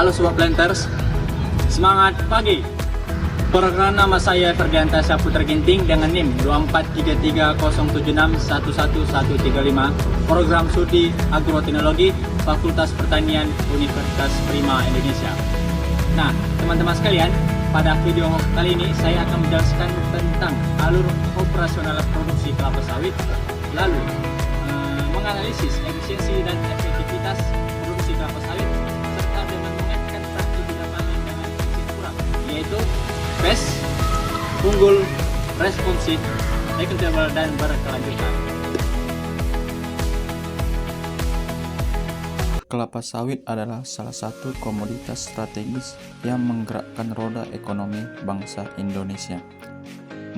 Halo Sobat Planters, semangat pagi. Perkenalkan, nama saya Ferdianta Saputra Ginting dengan NIM 2433076111135, Program Studi Agroteknologi Fakultas Pertanian Universitas Prima Indonesia. Nah, teman-teman sekalian, pada video kali ini saya akan menjelaskan tentang alur operasional produksi kelapa sawit, lalu menganalisis efisiensi dan efektivitas produksi kelapa sawit, serta dengan mengaitkan praktik di lapangan dengan prinsip kurang, yaitu fast, unggul, responsif, akuntabel, dan berkelanjutan. Kelapa sawit adalah salah satu komoditas strategis yang menggerakkan roda ekonomi bangsa Indonesia.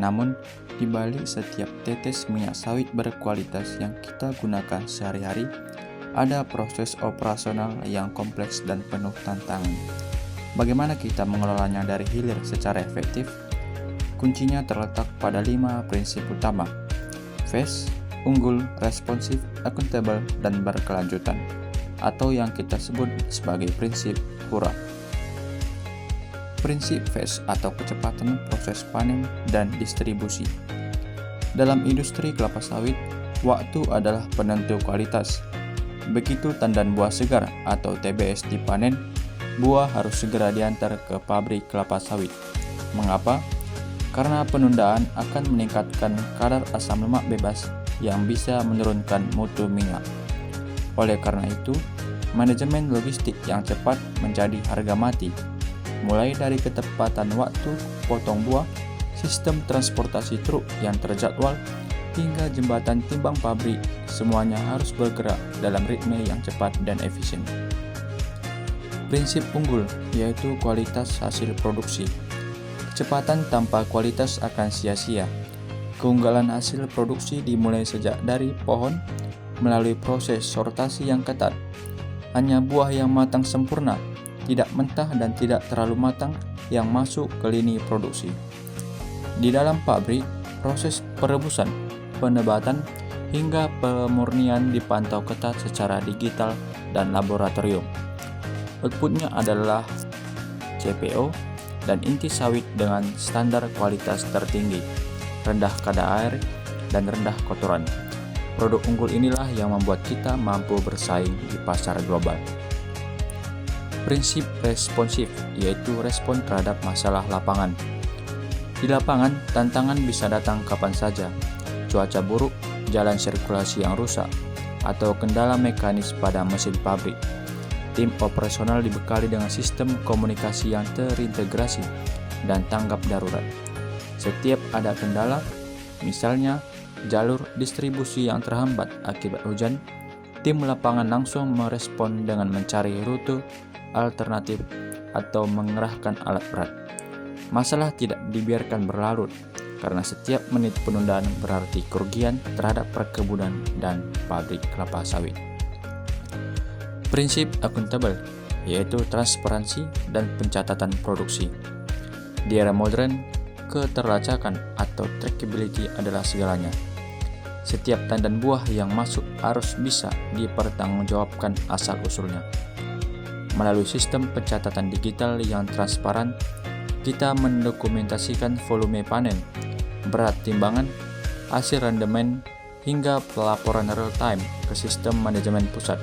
Namun, di balik setiap tetes minyak sawit berkualitas yang kita gunakan sehari-hari, ada proses operasional yang kompleks dan penuh tantangan. Bagaimana kita mengelolanya dari hilir secara efektif? Kuncinya terletak pada 5 prinsip utama: fast, unggul, responsif, akuntabel, dan berkelanjutan, atau yang kita sebut sebagai prinsip FURAP. Prinsip fast atau kecepatan proses panen dan distribusi. Dalam industri kelapa sawit, waktu adalah penentu kualitas. Begitu tandan buah segar atau TBS dipanen, buah harus segera diantar ke pabrik kelapa sawit. Mengapa? Karena penundaan akan meningkatkan kadar asam lemak bebas yang bisa menurunkan mutu minyak. Oleh karena itu, manajemen logistik yang cepat menjadi harga mati. Mulai dari ketepatan waktu potong buah, sistem transportasi truk yang terjadwal, hingga jembatan timbang pabrik, semuanya harus bergerak dalam ritme yang cepat dan efisien. Prinsip unggul, yaitu kualitas hasil produksi. Kecepatan tanpa kualitas akan sia-sia. Keunggulan hasil produksi dimulai sejak dari pohon, melalui proses sortasi yang ketat. Hanya buah yang matang sempurna, tidak mentah dan tidak terlalu matang, yang masuk ke lini produksi. Di dalam pabrik, proses perebusan, penebatan, hingga pemurnian dipantau ketat secara digital dan laboratorium. Outputnya adalah CPO dan inti sawit dengan standar kualitas tertinggi, rendah kadar air, dan rendah kotoran. Produk unggul inilah yang membuat kita mampu bersaing di pasar global. Prinsip responsif, yaitu respon terhadap masalah lapangan. Di lapangan, tantangan bisa datang kapan saja. Cuaca buruk, jalan sirkulasi yang rusak, atau kendala mekanis pada mesin pabrik. Tim operasional dibekali dengan sistem komunikasi yang terintegrasi dan tanggap darurat. Setiap ada kendala, misalnya jalur distribusi yang terhambat akibat hujan, tim lapangan langsung merespon dengan mencari rute alternatif atau mengerahkan alat berat. Masalah tidak dibiarkan berlarut, karena setiap menit penundaan berarti kerugian terhadap perkebunan dan pabrik kelapa sawit. Prinsip akuntabel, yaitu transparansi dan pencatatan produksi. Di era modern, keterlacakan atau trackability adalah segalanya. Setiap tandan buah yang masuk harus bisa dipertanggungjawabkan asal-usulnya. Melalui sistem pencatatan digital yang transparan, kita mendokumentasikan volume panen, berat timbangan, hasil rendemen, hingga pelaporan real-time ke sistem manajemen pusat.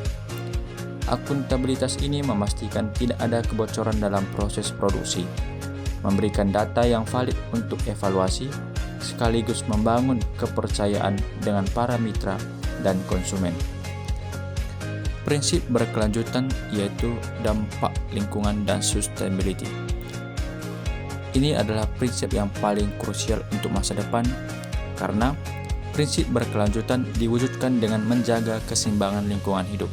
Akuntabilitas ini memastikan tidak ada kebocoran dalam proses produksi, memberikan data yang valid untuk evaluasi, sekaligus membangun kepercayaan dengan para mitra dan konsumen. Prinsip berkelanjutan, yaitu dampak lingkungan dan sustainability. Ini adalah prinsip yang paling krusial untuk masa depan, karena prinsip berkelanjutan diwujudkan dengan menjaga keseimbangan lingkungan hidup.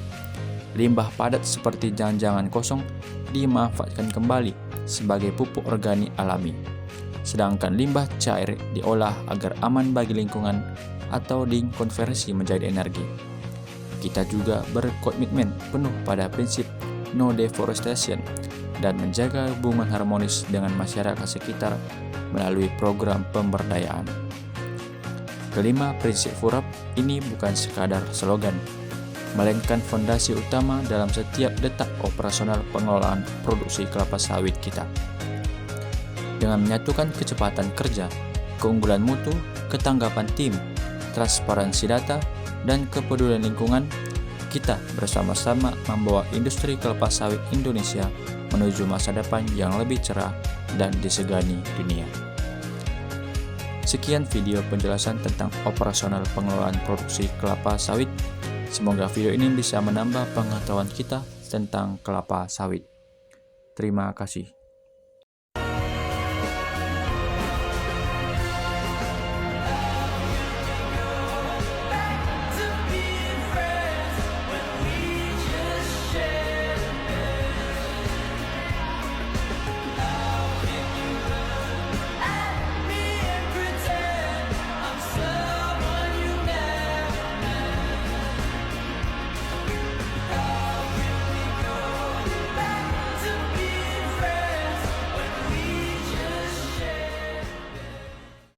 Limbah padat seperti jangan-jangan kosong dimanfaatkan kembali sebagai pupuk organik alami, sedangkan limbah cair diolah agar aman bagi lingkungan atau dikonversi menjadi energi. Kita juga berkomitmen penuh pada prinsip no deforestation dan menjaga hubungan harmonis dengan masyarakat sekitar melalui program pemberdayaan. Kelima, prinsip FURAP ini bukan sekadar slogan, melainkan fondasi utama dalam setiap detak operasional pengelolaan produksi kelapa sawit kita. Dengan menyatukan kecepatan kerja, keunggulan mutu, ketanggapan tim, transparansi data, dan kepedulian lingkungan, kita bersama-sama membawa industri kelapa sawit Indonesia menuju masa depan yang lebih cerah dan disegani dunia. Sekian video penjelasan tentang operasional pengelolaan produksi kelapa sawit. Semoga video ini bisa menambah pengetahuan kita tentang kelapa sawit. Terima kasih.